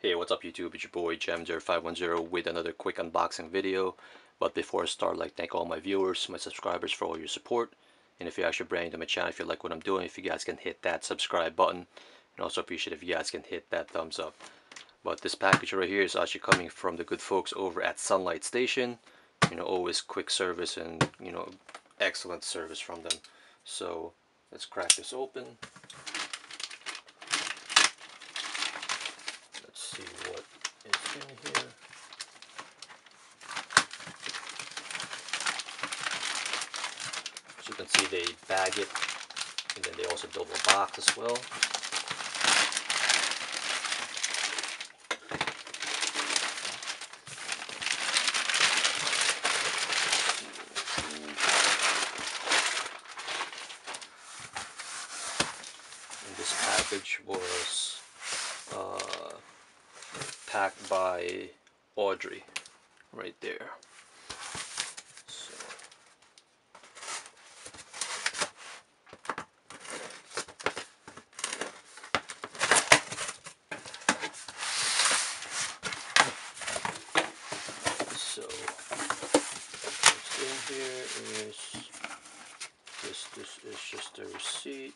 Hey, what's up YouTube? It's your boy Jam0510 with another quick unboxing video. But before I start, I'd like to thank all my viewers, my subscribers for all your support. And if you're actually brand new to my channel, if you like what I'm doing, if you guys can hit that subscribe button. And also appreciate if you guys can hit that thumbs up. But this package right here is actually coming from the good folks over at Sunlight Station. You know, always quick service and, you know, excellent service from them. So let's crack this open. Let's see what is in here. As you can see, they bag it and then they also double box as well. And this package was packed by Audrey right there. So what's in here is this is just a receipt.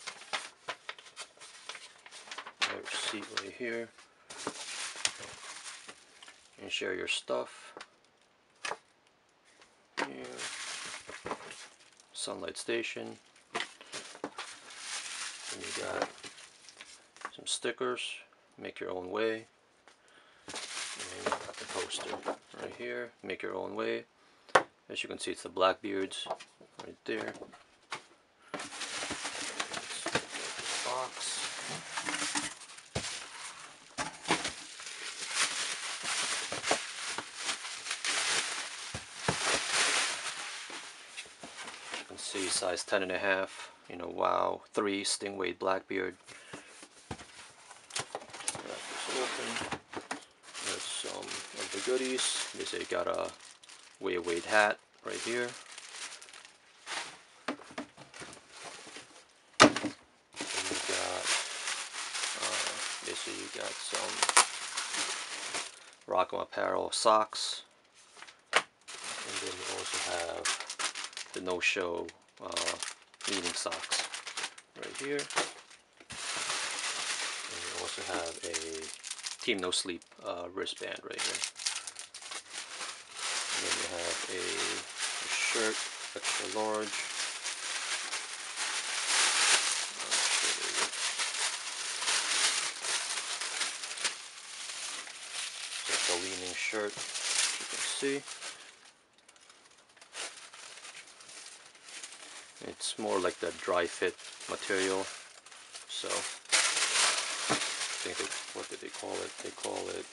A receipt right here. And share your stuff. Here. Sunlight Station. And you got some stickers. Make your own way. And you got the poster right here. Make your own way. As you can see, it's the Blackbeards right there. Box. You can see size 10.5. You know, wow. 3 Stingwade Blackbeard. Wrap this open. There's some of the goodies. They say you got a Weight hat right here. And you got basically you got some Rock 'em Apparel socks, and then you also have the no-show Li-Ning socks right here. And you also have a Team No Sleep wristband right here. And then you have a shirt, extra large. It's a Li-Ning shirt, as you can see. It's more like the dry fit material. So I think what did they call it? They call it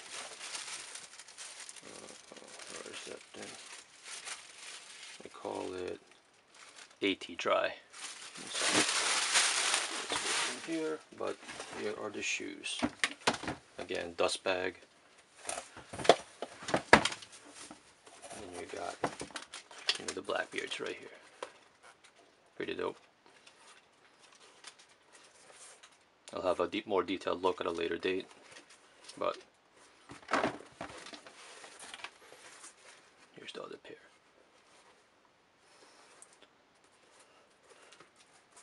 where is that thing? They call it AT dry. So it's in here, but here are the shoes. Again, dust bag. And you got, you know, the Blackbeards right here. Pretty dope. I'll have a more detailed look at a later date, but here's the other pair.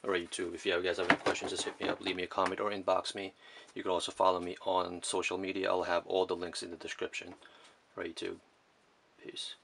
Alright YouTube, if you guys have any questions, just hit me up, leave me a comment or inbox me. You can also follow me on social media. I'll have all the links in the description. Alright YouTube, peace.